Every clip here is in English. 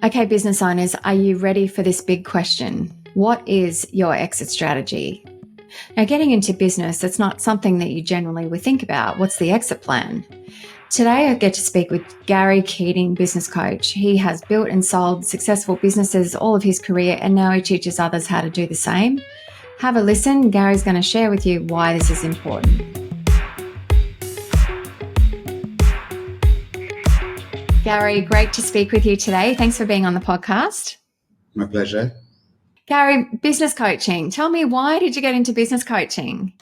Okay, business owners, are you ready for this big question? What is your exit strategy? Now, getting into business, it's not something that you generally would think about. What's the exit plan? Today, I get to speak with Gary Keating, business coach. He has built and sold successful businesses all of his career, and now he teaches others how to do the same. Have a listen. Gary's going to share with you why this is important. Gary, great to speak with you today. Thanks for being on the podcast. My pleasure. Gary, business coaching. Tell me, why did you get into business coaching?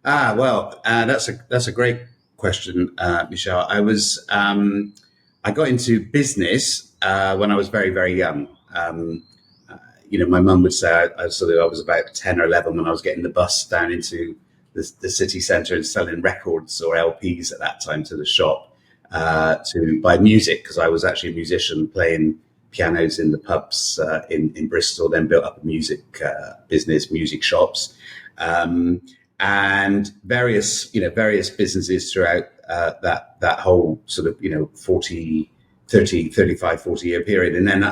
That's a great question, Michelle. I got into business when I was very, very young. My mum would say I was about 10 or 11 when I was getting the bus down into the city centre and selling records or LPs at that time to the shop to buy music, because I was actually a musician playing pianos in the pubs in Bristol, then built up a music business, music shops, and various businesses throughout that whole sort of 40 year period. And then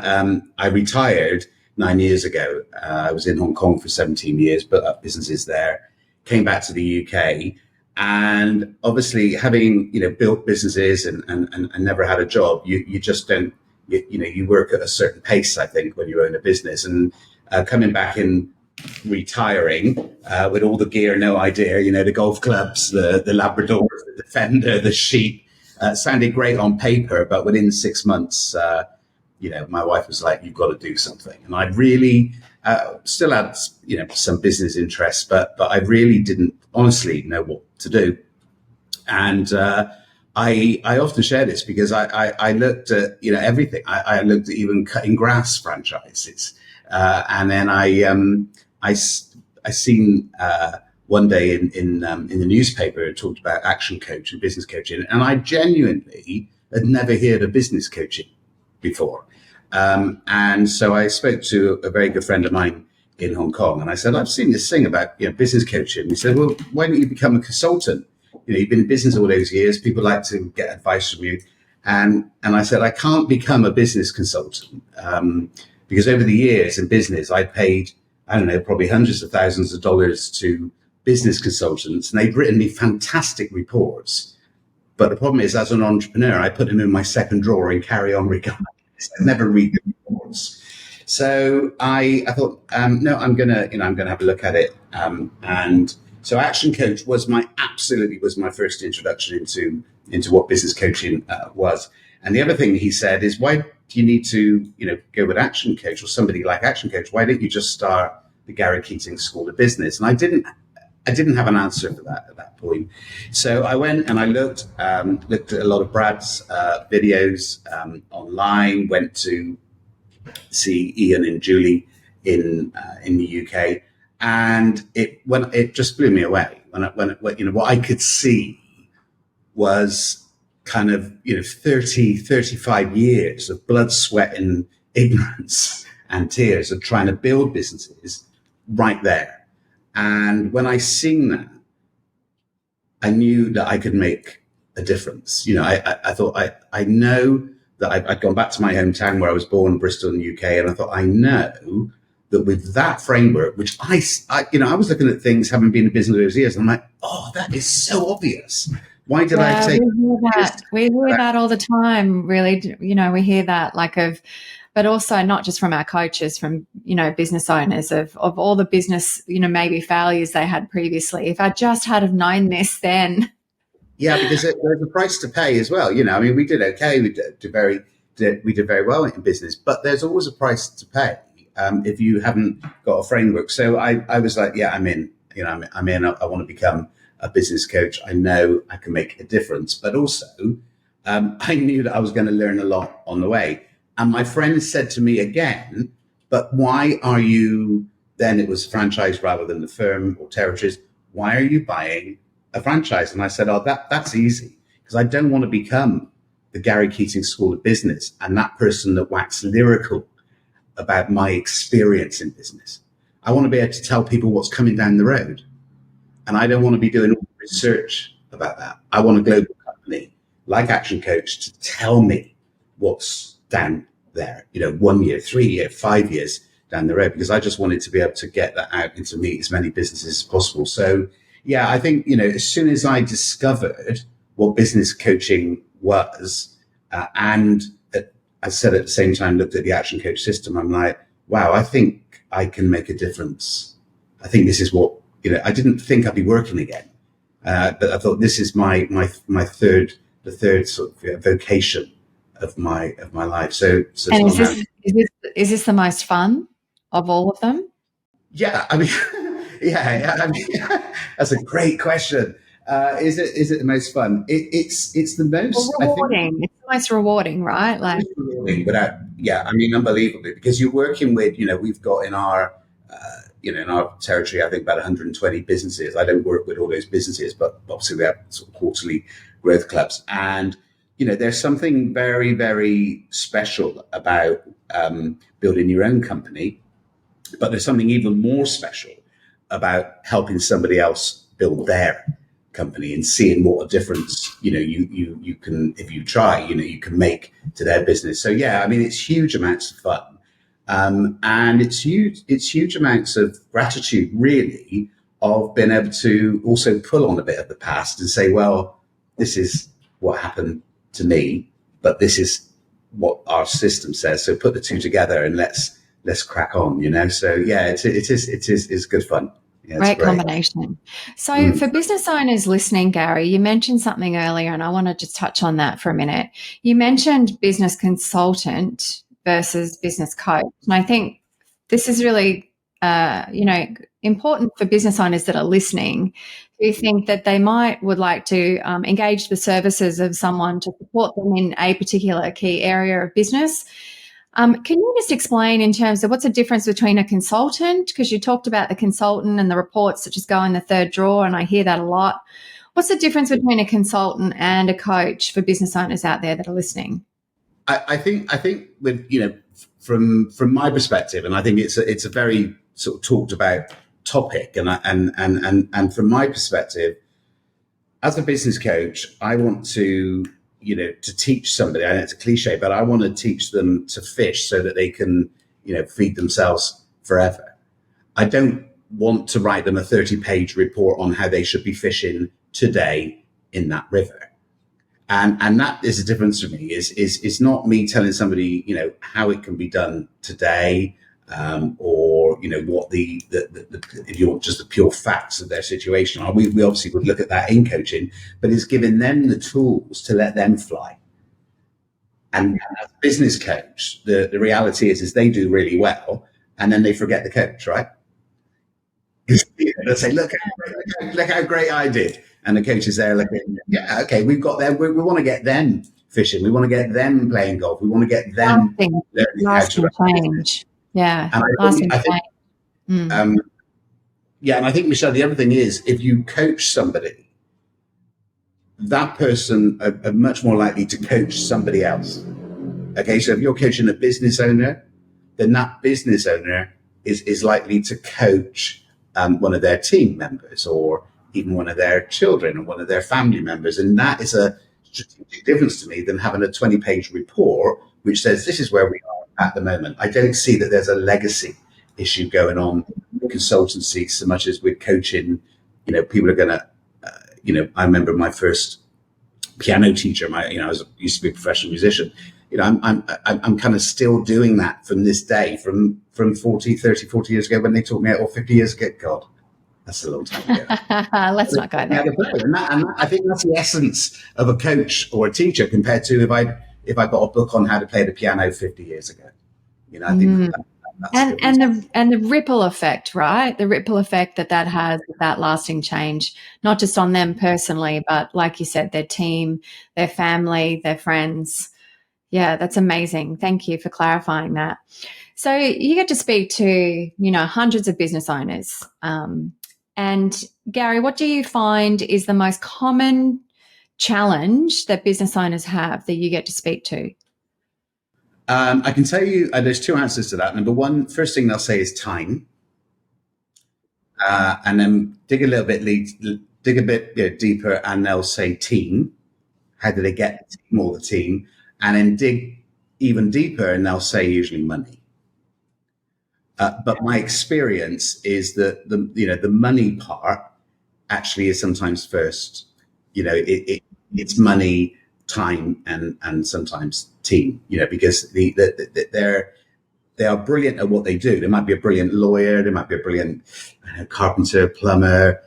I retired 9 years ago. I was in Hong Kong for 17 years, built up businesses there, came back to the UK. And obviously, having built businesses and never had a job, you just don't, you work at a certain pace, I think, when you own a business. And coming back and retiring with all the gear, no idea, the golf clubs, the Labradors, the Defender, the sheep, sounded great on paper, but within 6 months, my wife was like, "You've got to do something." And I really still had some business interests, but I really didn't honestly know what to do. And I often share this because I looked at everything. I looked at even cutting grass franchises, and then I seen one day in the newspaper it talked about ActionCOACH and business coaching, and I genuinely had never heard of business coaching before. And so I spoke to a very good friend of mine in Hong Kong, and I said, "I've seen this thing about business coaching." He said, "Well, why don't you become a consultant? You've been in business all those years. People like to get advice from you." And I said, "I can't become a business consultant because over the years in business, I paid, I don't know, probably hundreds of thousands of dollars to business consultants, and they've written me fantastic reports. But the problem is, as an entrepreneur, I put them in my second drawer and carry on regardless. I never read the reports." So I thought, no, I'm gonna have a look at it. And so ActionCOACH was my first introduction into what business coaching was. And the other thing he said is, "Why do you need to go with ActionCOACH or somebody like ActionCOACH? Why don't you just start the Gary Keating School of Business?" And I didn't have an answer for that at that point. So I went and I looked at a lot of Brad's videos online, went to see Ian and Julie in the UK, and it just blew me away. When what I could see was kind of 35 years of blood, sweat, and ignorance and tears of trying to build businesses right there. And when I seen that, I knew that I could make a difference. I thought, I know that I'd gone back to my hometown where I was born, Bristol in the UK. And I thought, I know that with that framework, which I was looking at things, having been in business those years, and I'm like, oh, that is so obvious. Why did I take that? We hear that all the time, really. We hear that but also not just from our coaches, from, business owners of all the business, maybe failures they had previously. If I just had have known this then. Yeah, because there's a price to pay as well. We did okay. We did very well in business, but there's always a price to pay if you haven't got a framework. So I was like, yeah, I'm in. I'm in. I want to become a business coach. I know I can make a difference, but also I knew that I was going to learn a lot on the way. And my friend said to me again, "But why are you?" Then it was franchise rather than the firm or territories. "Why are you buying a franchise?" And I said, "Oh, that's easy, because I don't want to become the Gary Keating School of Business and that person that waxes lyrical about my experience in business. I want to be able to tell people what's coming down the road. And I don't want to be doing all the research about that. I want a global company like ActionCOACH to tell me what's down there, 1 year, 3 year, 5 years down the road, because I just wanted to be able to get that out and to meet as many businesses as possible. So yeah, I think, as soon as I discovered what business coaching was, and I said at the same time, looked at the Action Coach system, I'm like, wow, I think I can make a difference. I think this is what, I didn't think I'd be working again. But I thought this is the third sort of vocation of my life. So And is this the most fun of all of them? yeah, I mean, yeah, I mean, that's a great question. Is it the most fun? It's the most, Rewarding. I think, It's the most rewarding, right? Like, rewarding, I mean, unbelievably, because you're working with, we've got in our, in our territory, I think about 120 businesses. I don't work with all those businesses, but obviously we have sort of quarterly growth clubs. And, there's something very, very special about building your own company, but there's something even more special about helping somebody else build their company and seeing what a difference, you can, if you try, you can make to their business. So yeah, I mean, it's huge amounts of fun. And it's huge amounts of gratitude, really, of being able to also pull on a bit of the past and say, well, this is what happened to me, but this is what our system says. So put the two together and let's crack on, So yeah, it's good fun. Yeah, great combination. So for business owners listening, Gary, you mentioned something earlier, and I want to just touch on that for a minute. You mentioned business consultant versus business coach. And I think this is really, important for business owners that are listening who think that they would like to engage the services of someone to support them in a particular key area of business. Can you just explain in terms of what's the difference between a consultant, because you talked about the consultant and the reports that just go in the third drawer, and I hear that a lot. What's the difference between a consultant and a coach for business owners out there that are listening? I think with, from my perspective, and I think it's a very sort of talked about topic, and from my perspective, as a business coach, I want to teach somebody, I know it's a cliche, but I want to teach them to fish so that they can, feed themselves forever. I don't want to write them a 30-page report on how they should be fishing today in that river. And that is the difference for me, is not me telling somebody, how it can be done today, or, what the if you want just the pure facts of their situation. We obviously would look at that in coaching, but it's giving them the tools to let them fly. And as a business coach, the reality is they do really well, and then they forget the coach, right? They'll say, look how great I did. And the coach is there looking, yeah, okay, we've got them. We want to get them fishing. We want to get them playing golf. We want to get them learning how to change. Yeah. And I think, Michelle, the other thing is, if you coach somebody, that person are much more likely to coach somebody else. Okay, so if you're coaching a business owner, then that business owner is likely to coach one of their team members, or even one of their children, or one of their family members. And that is a strategic difference to me than having a 20-page report which says this is where we are at the moment. I don't see that there's a legacy issue going on with consultancy so much as with coaching. People are going to, I remember my first piano teacher, I used to be a professional musician. I'm kind of still doing that from this day, from 40 years ago when they taught me, or 50 years ago. God, that's a long time ago. Let's not go there. And I think that's the essence of a coach or a teacher compared to if I got a book on how to play the piano 50 years ago. I think and the ripple effect, right? The ripple effect that has, that lasting change, not just on them personally, but like you said, their team, their family, their friends. Yeah, that's amazing. Thank you for clarifying that. So you get to speak to, hundreds of business owners. And Gary, what do you find is the most common challenge that business owners have that you get to speak to? I can tell you there's two answers to that. Number one, first thing they'll say is time. And then dig a bit deeper, and they'll say team. How do they get the team or the team? And then dig even deeper, and they'll say usually money. But my experience is that the money part actually is sometimes first. It's money, time, and sometimes team. Because they are brilliant at what they do. They might be a brilliant lawyer, they might be a brilliant carpenter, plumber,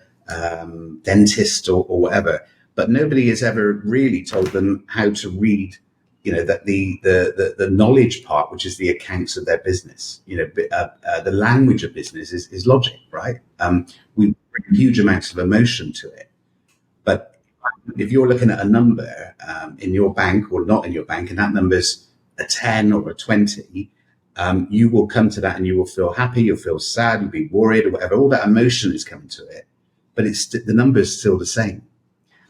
dentist, or whatever. But nobody has ever really told them how to read, that the knowledge part, which is the accounts of their business. The language of business is logic, right? We bring huge amounts of emotion to it. But if you're looking at a number in your bank or not in your bank, and that number's a 10 or a 20, you will come to that and you will feel happy, you'll feel sad, you'll be worried or whatever. All that emotion is coming to it, but the number is still the same.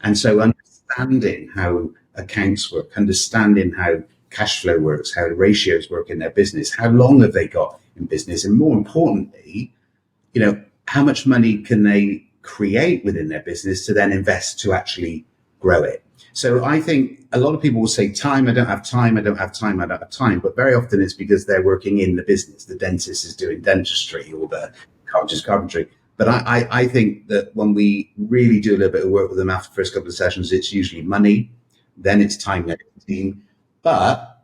And so understanding how accounts work, understanding how cash flow works, how ratios work in their business, how long have they got in business, and more importantly, how much money can they create within their business to then invest to actually grow it. So I think a lot of people will say, time, I don't have time, I don't have time, I don't have time. But very often it's because they're working in the business. The dentist is doing dentistry, or the carpenter's carpentry. But I think that when we really do a little bit of work with them after the first couple of sessions, it's usually money, then it's time, then it's team. But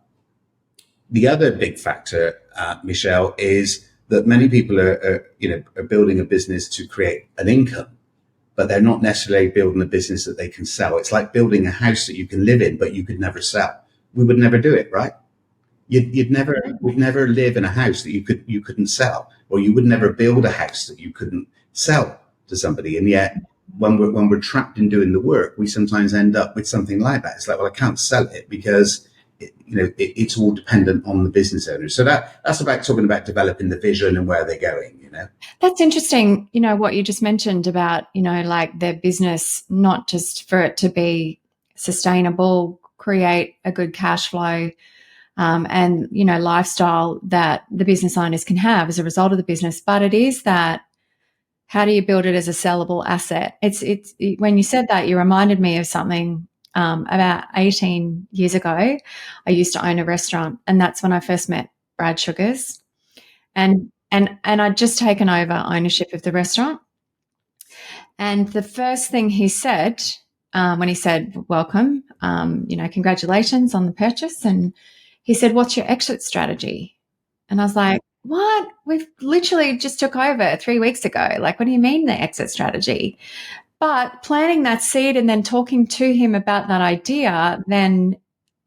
the other big factor, Michelle, is that many people are building a business to create an income, but they're not necessarily building a business that they can sell. It's like building a house that you can live in, but you could never sell. We would never do it, right? You'd never live in a house that you couldn't sell, or you would never build a house that you couldn't sell to somebody. And yet, when we're trapped in doing the work, we sometimes end up with something like that. It's like, well, I can't sell it because it's all dependent on the business owner. So that's about talking about developing the vision and where they're going. That's interesting. What you just mentioned about like their business, not just for it to be sustainable, create a good cash flow, and lifestyle that the business owners can have as a result of the business, but it is that. How do you build it as a sellable asset? It's when you said that, you reminded me of something. About 18 years ago, I used to own a restaurant, and that's when I first met Brad Sugars, and I'd just taken over ownership of the restaurant. And the first thing he said when he said, "Welcome, congratulations on the purchase," and he said, "What's your exit strategy?" And I was like, "What? We've literally just took over 3 weeks ago. Like, what do you mean the exit strategy?" But planting that seed and then talking to him about that idea then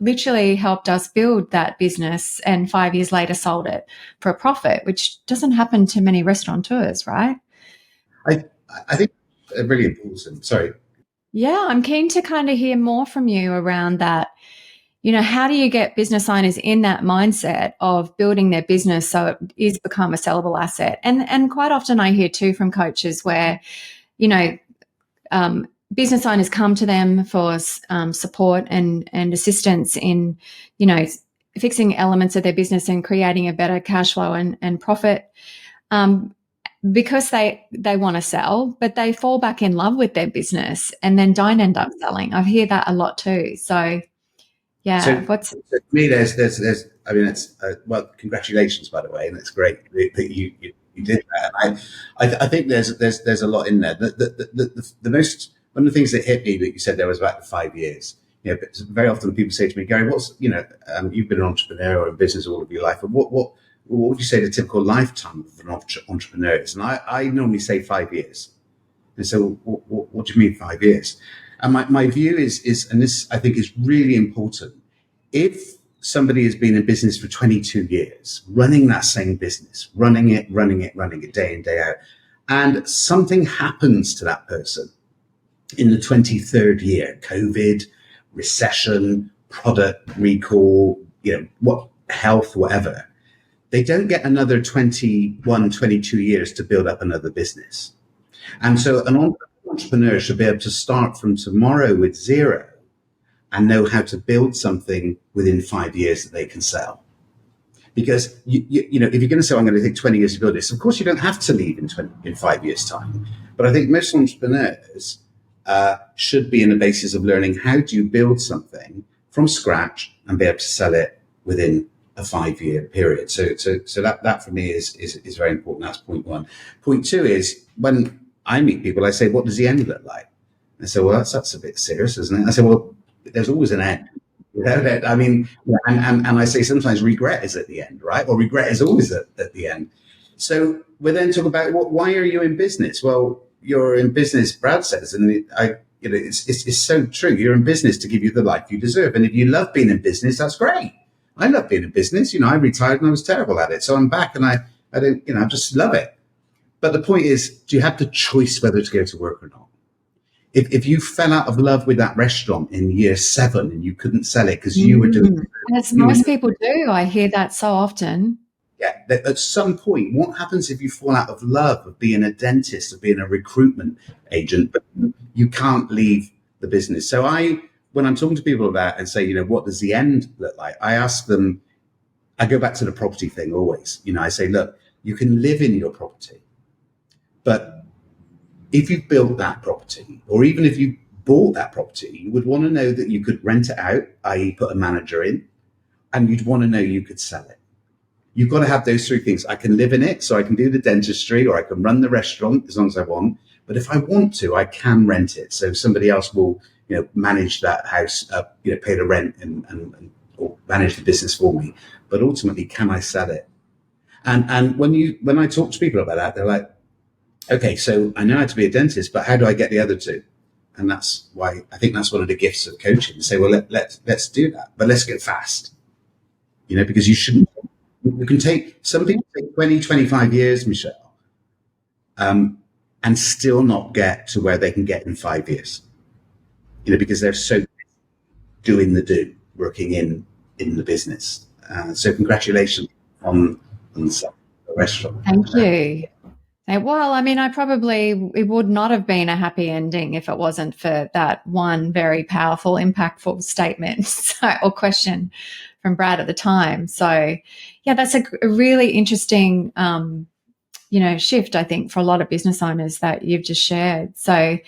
literally helped us build that business, and 5 years later sold it for a profit, which doesn't happen to many restaurateurs, right? I think really important. Sorry. Yeah, I'm keen to kind of hear more from you around that. How do you get business owners in that mindset of building their business so it is become a sellable asset? And quite often I hear too from coaches where, business owners come to them for support and assistance in, fixing elements of their business and creating a better cash flow and profit, because they want to sell, but they fall back in love with their business and then don't end up selling. I hear that a lot too. So, yeah. So for me, there's I mean, it's well, congratulations, by the way, and it's great that you did that. I think there's a lot in there. The most, one of the things that hit me that you said there was about the 5 years. But very often people say to me, Gary, what's you've been an entrepreneur or in business all of your life, and what would you say the typical lifetime of an entrepreneur is? And I normally say 5 years. And so what do you mean 5 years? And my view is, and this I think is really important, if somebody has been in business for 22 years, running that same business, running it day in, day out, and something happens to that person in the 23rd year, COVID, recession, product recall, what health, whatever, they don't get another 21, 22 years to build up another business. And so an entrepreneur should be able to start from tomorrow with zero and know how to build something within 5 years that they can sell. Because if you're going to say, I'm going to take 20 years to build this, of course you don't have to leave in 5 years' time. But I think most entrepreneurs should be in the basis of learning how do you build something from scratch and be able to sell it within a 5-year period. So that for me is very important. That's point one. Point two is when I meet people, I say, what does the end look like? I say, well, that's a bit serious, isn't it? I say, well, there's always an end. You know, I mean, and I say sometimes regret is at the end, right? Or regret is always at the end. So we then talk about why are you in business? Well, you're in business, Brad says, and it's so true. You're in business to give you the life you deserve. And if you love being in business, that's great. I love being in business. I retired and I was terrible at it. So I'm back and I don't, I just love it. But the point is, do you have the choice whether to go to work or not? If you fell out of love with that restaurant in year 7 and you couldn't sell it because you were doing, as most people do, I hear that so often. Yeah, at some point, what happens if you fall out of love of being a dentist, of being a recruitment agent, but you can't leave the business? So when I'm talking to people about and say, what does the end look like? I ask them, I go back to the property thing always. I say, look, you can live in your property, but if you've built that property, or even if you bought that property, you would want to know that you could rent it out, i.e. put a manager in, and you'd want to know you could sell it. You've got to have those 3 things. I can live in it, so I can do the dentistry, or I can run the restaurant as long as I want. But if I want to, I can rent it. So somebody else will, manage that house, pay the rent and or manage the business for me. But ultimately, can I sell it? And when I talk to people about that, they're like, okay, so I know how to be a dentist, but how do I get the other 2? And that's why I think that's one of the gifts of coaching. Say, well, let's do that, but let's get fast. Because you shouldn't. You can take, some people take 20, 25 years, Michelle, and still not get to where they can get in 5 years. Because they're so doing the working in the business. So congratulations on the restaurant. Thank you. Well, I mean, it would not have been a happy ending if it wasn't for that one very powerful, impactful statement or question from Brad at the time. So, yeah, that's a really interesting, shift, I think, for a lot of business owners that you've just shared. So,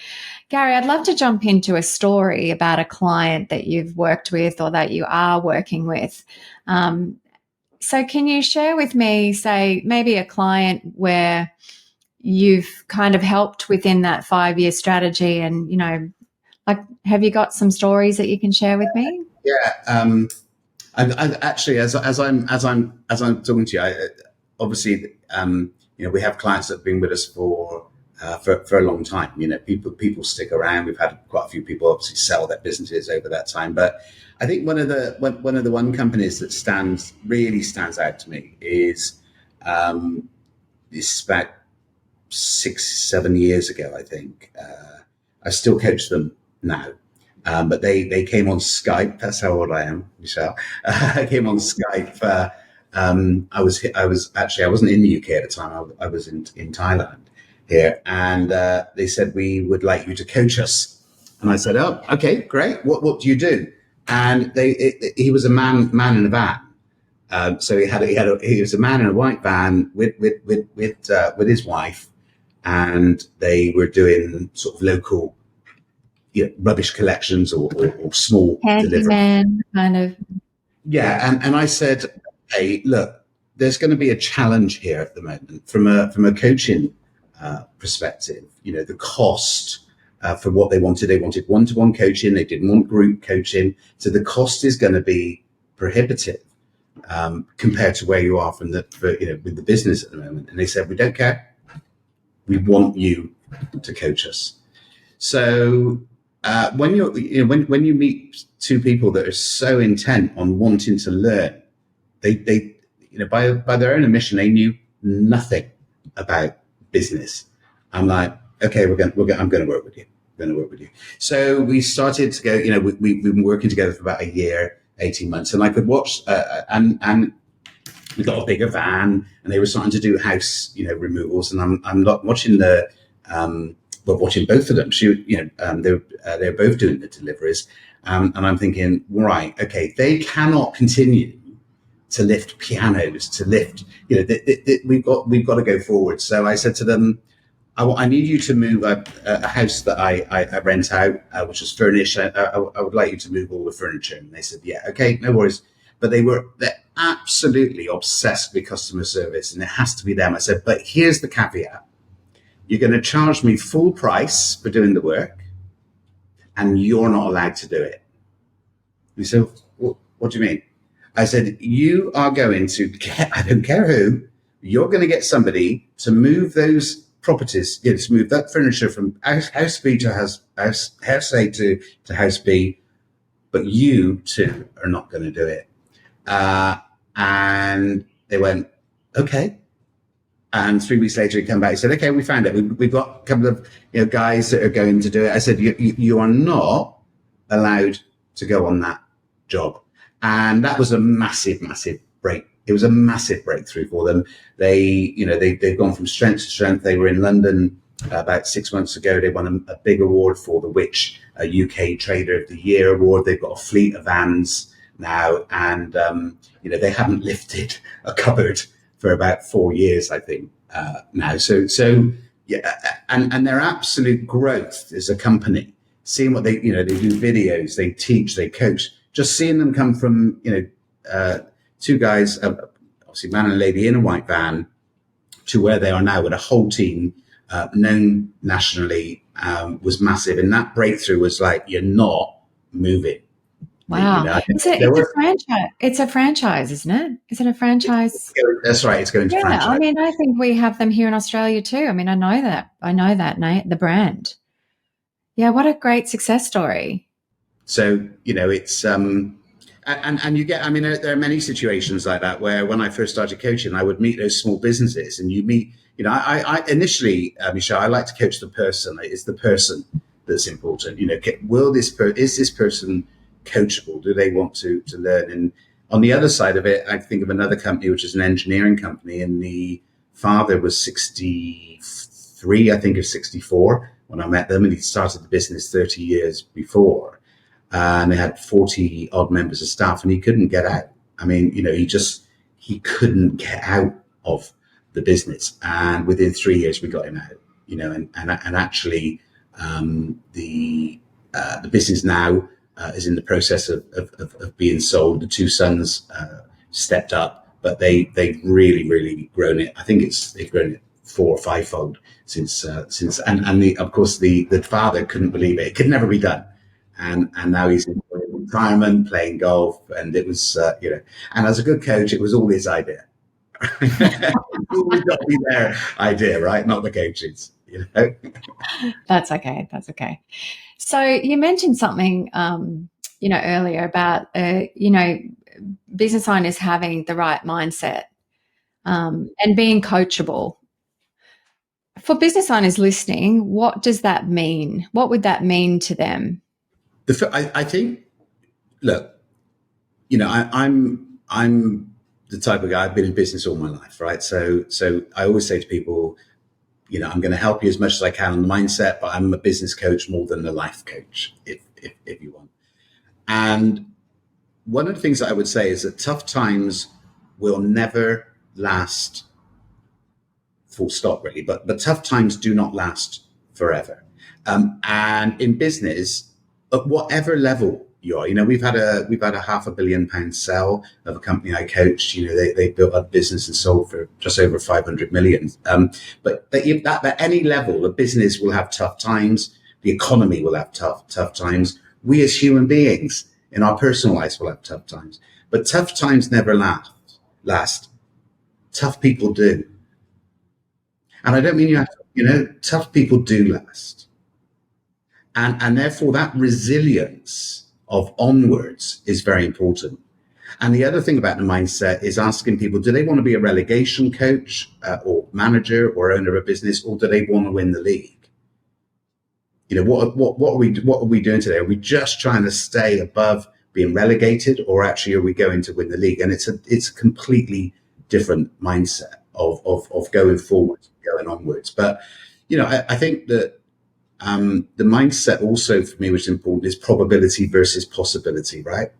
Gary, I'd love to jump into a story about a client that you've worked with or that you are working with. So can you share with me, say, maybe a client where you've kind of helped within that 5-year strategy and, have you got some stories that you can share with me? Yeah. I actually, as I'm talking to you, obviously, we have clients that have been with us for a long time. People stick around. We've had quite a few people obviously sell their businesses over that time. But I think one of the companies that really stands out to me is about 6-7 years ago. I think I still coach them now. But they came on Skype. That's how old I am, Michelle. I came on Skype. I wasn't in the UK at the time. I was in Thailand here, and they said we would like you to coach us. And I said, oh, okay, great. What do you do? And he was a man in a van. So he was a man in a white van with his wife, and they were doing sort of local, rubbish collections or small delivery. Kind of. Yeah. And I said, hey, look, there's going to be a challenge here at the moment from a coaching perspective. The cost for what they wanted one-to-one coaching. They didn't want group coaching. So the cost is going to be prohibitive compared to where you are with the business at the moment. And they said, we don't care. We want you to coach us. So when you meet 2 people that are so intent on wanting to learn, they by their own admission, they knew nothing about business. I'm like, okay, I'm going to work with you. So we started to go. We've been working together for about a year, 18 months, and I could watch and we got a bigger van, and they were starting to do house removals, and I'm not watching watching both of them. They're both doing the deliveries, and I'm thinking, right, okay, they cannot continue to lift pianos, to lift. We've got to go forward. So I said to them, I need you to move a house that I rent out, which is furnished. I would like you to move all the furniture. And they said, yeah, okay, no worries. but they're absolutely obsessed with customer service, and it has to be them. I said, but here's the caveat: you're going to charge me full price for doing the work, and you're not allowed to do it. He said, what do you mean? I said, you are going to get, I don't care who, you're going to get somebody to move those properties, to move that furniture from house B to house A to house B, but you two are not going to do it. And they went, okay. And 3 weeks later, he came back. He said, okay, we found it. We've got a couple of guys that are going to do it. I said, you are not allowed to go on that job. And that was a massive, massive break. It was a massive breakthrough for them. They've gone from strength to strength. They were in London about 6 months ago. They won a big award for the Which UK Trader of the Year award. They've got a fleet of vans now, and they haven't lifted a cupboard for about 4 years, I think, now. So yeah, and their absolute growth as a company, seeing what they do videos, they teach, they coach, just seeing them come from, two guys, obviously man and lady in a white van, to where they are now with a whole team, known nationally, was massive. And that breakthrough was like, you're not moving. Wow. It's a franchise. It's a franchise, isn't it? Is it a franchise? That's right. It's going to franchise. I mean, I think we have them here in Australia too. I mean, I know that the brand. Yeah, what a great success story. So, it's, and you get, I mean, there are many situations like that where when I first started coaching, I would meet those small businesses, and you meet, I initially, Michelle, I like to coach the person. It's the person that's important. Is this person coachable? Do they want to learn? And on the other side of it, I think of another company, which is an engineering company, and the father was 63, I think, or 64 when I met them, and he started the business 30 years before. And they had 40 odd members of staff, and he couldn't get out. I mean, he couldn't get out of the business. And within 3 years, we got him out, and actually, the business now is in the process of being sold. The two sons stepped up, but they've really, really grown it. I think they've grown it 4 or 5-fold since, and of course the father couldn't believe it. It could never be done. And now he's in retirement, playing golf, and it was, and as a good coach, it was all his idea. It's always got to be their idea, right? Not the coach's, That's okay. So you mentioned something, earlier about, business owners having the right mindset, and being coachable. For business owners listening, what does that mean? What would that mean to them? I think, look, I'm the type of guy, I've been in business all my life, right? So I always say to people, I'm going to help you as much as I can on the mindset, but I'm a business coach more than a life coach, if you want. And one of the things that I would say is that tough times will never last, full stop, really. But tough times do not last forever. And in business, at whatever level you are, we've had a £500 million sell of a company I coached. They built a business and sold for just over 500 million. But at any level, a business will have tough times. The economy will have tough times. We as human beings in our personal lives will have tough times. But tough times never last. Tough people do. And I don't mean you have to, tough people do last. And therefore that resilience of onwards is very important. And the other thing about the mindset is asking people, do they want to be a relegation coach or manager or owner of a business, or do they want to win the league? What are we doing today? Are we just trying to stay above being relegated, or actually are we going to win the league? And it's a completely different mindset of going forward, going onwards. But, I think that the mindset also for me, which is important, is probability versus possibility, right?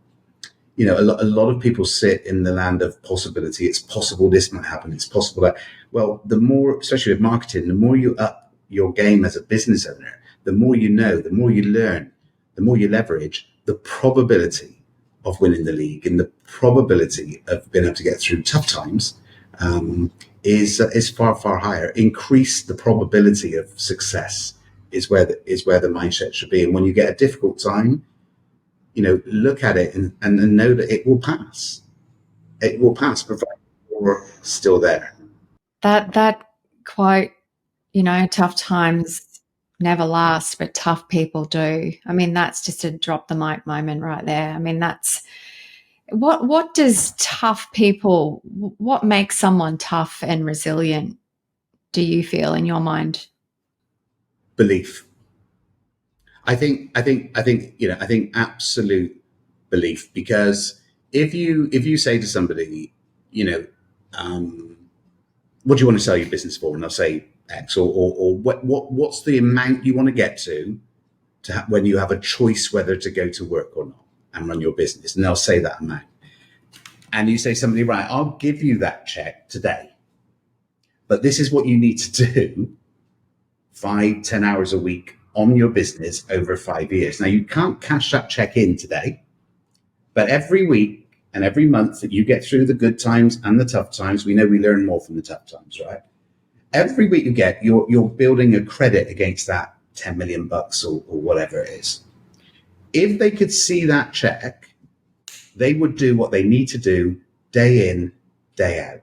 A lot of people sit in the land of possibility. It's possible this might happen. It's possible that. Well, the more, especially with marketing, the more you up your game as a business owner, the more you know, the more you learn, the more you leverage, the probability of winning the league, and the probability of being able to get through tough times is far, far higher. Increase the probability of success is where the mindset should be. And when you get a difficult time, look at it and know that it will pass. It will pass, provided you're still there. That quote, tough times never last, but tough people do. I mean, that's just a drop the mic moment right there. I mean, that's what does tough people, what makes someone tough and resilient, do you feel in your mind? Belief. I think absolute belief, because if you say to somebody, what do you want to sell your business for? And they'll say X, or what's the amount you want to get to when you have a choice whether to go to work or not and run your business. And they'll say that amount. And you say to somebody, right, I'll give you that check today, but this is what you need to do 5-10 hours a week on your business over 5 years. Now, you can't cash that check in today, but every week and every month that you get through the good times and the tough times, we know we learn more from the tough times, right? Every week you get, you're building a credit against that 10 million bucks or whatever it is. If they could see that check, they would do what they need to do day in, day out.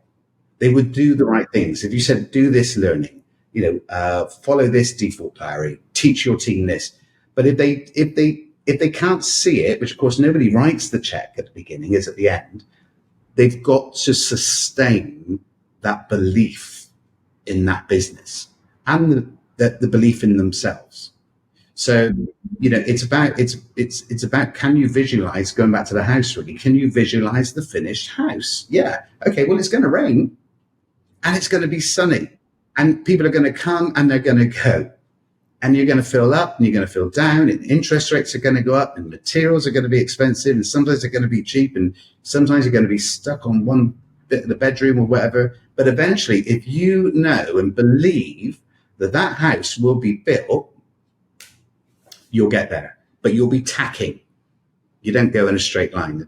They would do the right things. If you said, do this learning, follow this default diary, teach your team this. But if they can't see it, which of course nobody writes the check at the beginning, it's at the end, they've got to sustain that belief in that business and the belief in themselves. So, it's about, can you visualize, going back to the house really, can you visualize the finished house? Yeah. Okay, well, it's going to rain and it's going to be sunny and people are going to come and they're going to go. And you're going to fill up and you're going to fill down, and interest rates are going to go up and materials are going to be expensive, and sometimes they're going to be cheap, and sometimes you're going to be stuck on one bit of the bedroom or whatever. But eventually, if you know and believe that that house will be built, you'll get there. But you'll be tacking. You don't go in a straight line.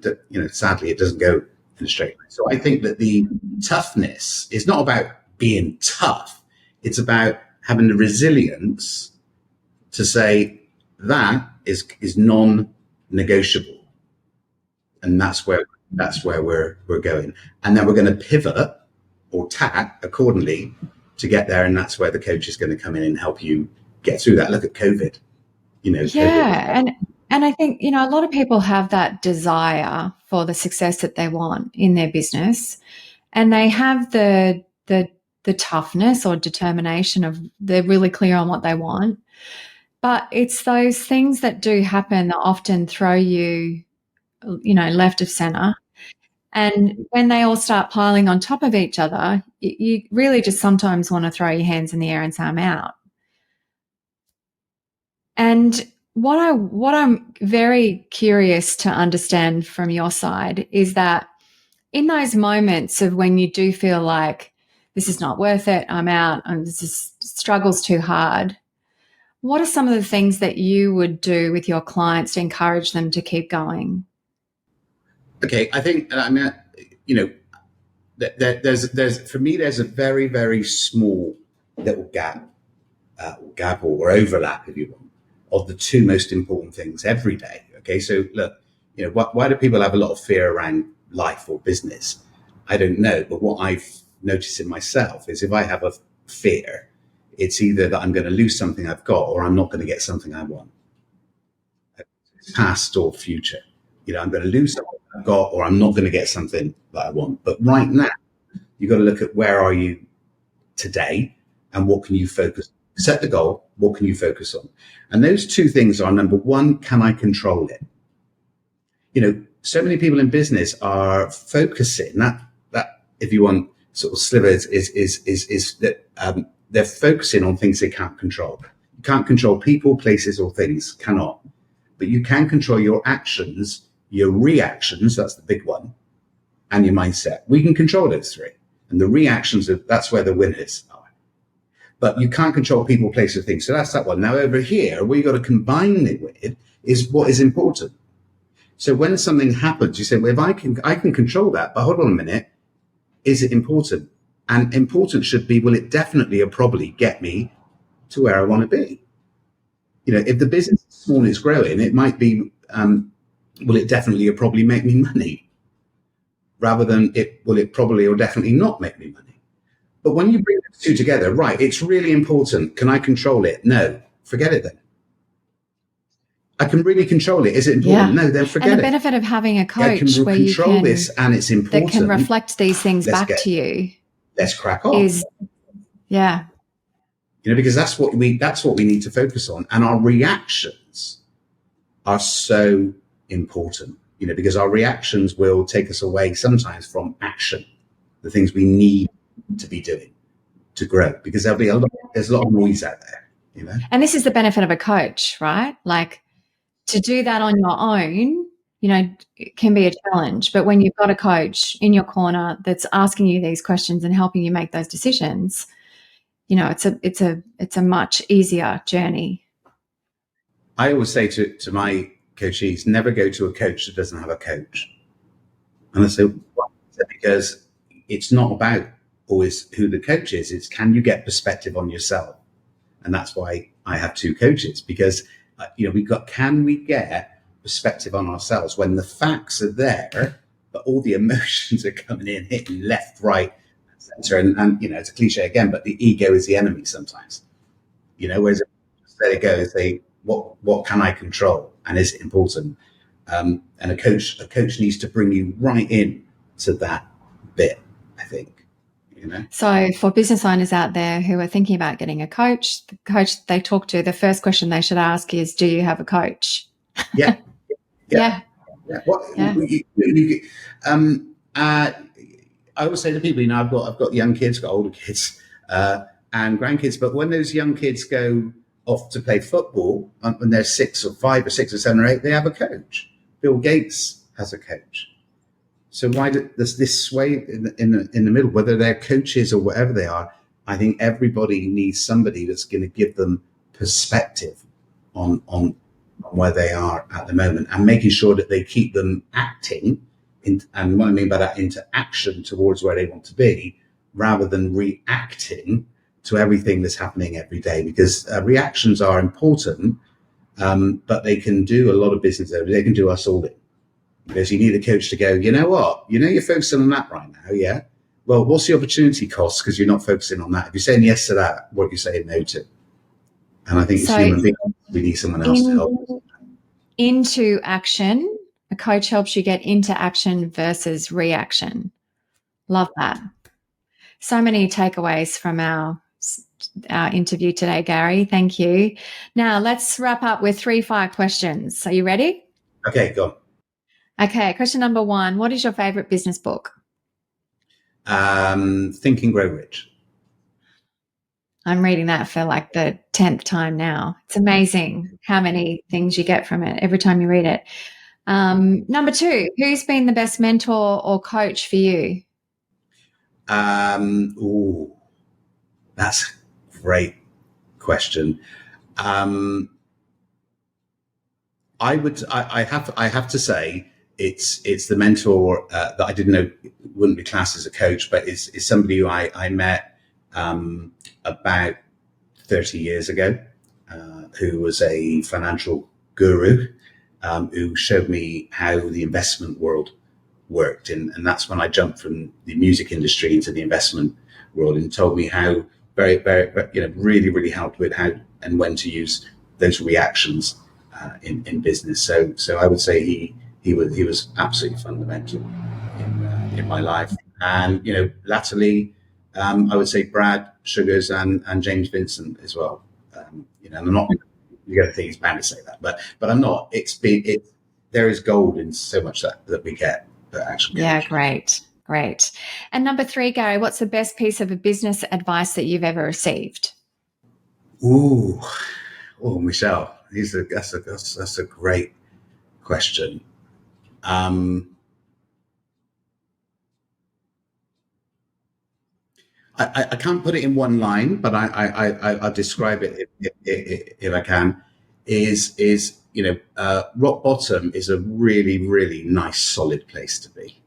Sadly, it doesn't go in a straight line. So I think that the toughness is not about being tough. It's about having the resilience to say that is non-negotiable, and that's where we're going, and then we're going to pivot or tack accordingly to get there, and that's where the coach is going to come in and help you get through that. Look at COVID, Yeah, COVID. and I think a lot of people have that desire for the success that they want in their business, and they have the toughness or determination of they're really clear on what they want. But it's those things that do happen that often throw you, left of center. And when they all start piling on top of each other, you really just sometimes want to throw your hands in the air and say, I'm out. And what I'm very curious to understand from your side is that in those moments of when you do feel like this is not worth it, I'm out, and this struggle's too hard, what are some of the things that you would do with your clients to encourage them to keep going? Okay, I think, there's for me, there's a very, very small little gap or overlap, if you want, of the two most important things every day. Okay, so look, why do people have a lot of fear around life or business? I don't know, but what I've noticed in myself is if I have a fear, it's either that I'm going to lose something I've got or I'm not going to get something I want. Past or future. I'm going to lose something I've got or I'm not going to get something that I want. But right now, you've got to look at where are you today and what can you focus on. Set the goal, what can you focus on? And those two things are, number one, can I control it? So many people in business are focusing that if you want sort of slivers is that they're focusing on things they can't control. You can't control people, places, or things, cannot. But you can control your actions, your reactions, that's the big one, and your mindset. We can control those three. And the reactions, that's where the winners are. But you can't control people, places, or things. So that's that one. Now over here, what you've got to combine it with is what is important. So when something happens, you say, well, if I can control that, but hold on a minute, is it important? And important should be, will it definitely or probably get me to where I want to be? If the business is small and it's growing, it might be, will it definitely or probably make me money? Rather than will it probably or definitely not make me money? But when you bring those two together, right, it's really important. Can I control it? No, forget it then. I can really control it. Is it important? No, then forget it. And the benefit of having a coach where you can control this, and it's important, that can reflect these things back to you. Let's crack on. Because that's what we need to focus on, and our reactions are so important. Because our reactions will take us away sometimes from action, the things we need to be doing to grow. Because there's a lot of noise out there. And this is the benefit of a coach, right? Like, to do that on your own, it can be a challenge. But when you've got a coach in your corner that's asking you these questions and helping you make those decisions, it's a much easier journey. I always say to my coachees, never go to a coach that doesn't have a coach. And I say, why? Because it's not about always who the coach is. It's, can you get perspective on yourself? And that's why I have two coaches, because can we get perspective on ourselves when the facts are there, but all the emotions are coming in, hitting left, right, center, and it's a cliche again, but the ego is the enemy sometimes. Whereas let it go and say, what can I control, and is it important? And a coach needs to bring you right in to that bit, I think. So for business owners out there who are thinking about getting a coach, the coach they talk to, the first question they should ask is, do you have a coach? Yeah. I always say to people, I've got young kids, got older kids, and grandkids, but when those young kids go off to play football, when they're 6 or 5 or 6 or 7 or 8, they have a coach. Bill Gates has a coach. So why does this sway in the middle, whether they're coaches or whatever they are? I think everybody needs somebody that's going to give them perspective on where they are at the moment, and making sure that they keep them acting, and what I mean by that, into action towards where they want to be, rather than reacting to everything that's happening every day. Because reactions are important, but they can do a lot of business. They can do us all in. Because you need a coach to go, you know what? You're focusing on that right now, yeah? Well, what's the opportunity cost? Because you're not focusing on that. If you're saying yes to that, what are you saying no to? And I think it's human beings, we need someone else to help us. Into action. A coach helps you get into action versus reaction. Love that. So many takeaways from our interview today, Gary. Thank you. Now, let's wrap up with 3 fire questions. Are you ready? Okay, go on. Okay, question number 1. What is your favorite business book? Think and Grow Rich. I'm reading that for like the 10th time now. It's amazing how many things you get from it every time you read it. Number 2, who's been the best mentor or coach for you? That's a great question. I have to say it's the mentor that I didn't know wouldn't be classed as a coach, but is somebody who I met about 30 years ago, who was a financial guru, who showed me how the investment world worked. And that's when I jumped from the music industry into the investment world, and told me how very, very, really, really helped with how and when to use those reactions in business. So I would say he was absolutely fundamental in my life. And, latterly, I would say Brad Sugars and James Vincent as well. And I'm not, you're going to think he's bound to say that, but I'm not. There is gold in so much that we get. Yeah, great. And number 3, Gary, what's the best piece of business advice that you've ever received? Michelle, that's a great question. I can't put it in one line, but I'll describe it if I can. Is rock bottom is a really, really nice, solid place to be.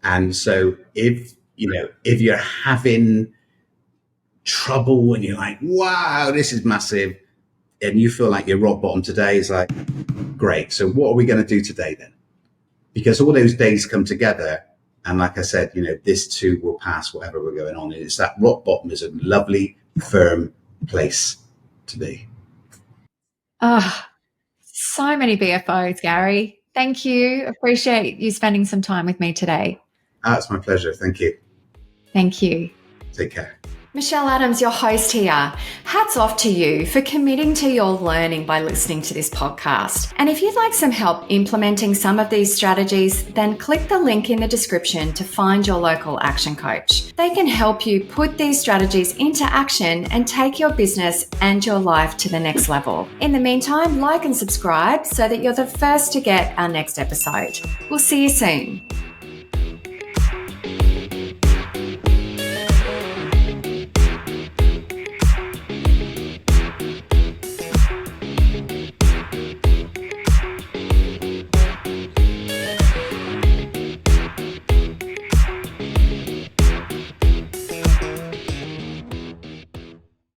And so if you're having trouble and you're like, wow, this is massive, and you feel like you're rock bottom today, is like, great. So what are we going to do today then? Because all those days come together. And like I said, this too will pass, whatever we're going on. And it's that rock bottom is a lovely, firm place to be. So many BFOs, Gary. Thank you. Appreciate you spending some time with me today. It's my pleasure. Thank you. Thank you. Take care. Michelle Adams, your host here. Hats off to you for committing to your learning by listening to this podcast. And if you'd like some help implementing some of these strategies, then click the link in the description to find your local action coach. They can help you put these strategies into action and take your business and your life to the next level. In the meantime, like and subscribe so that you're the first to get our next episode. We'll see you soon.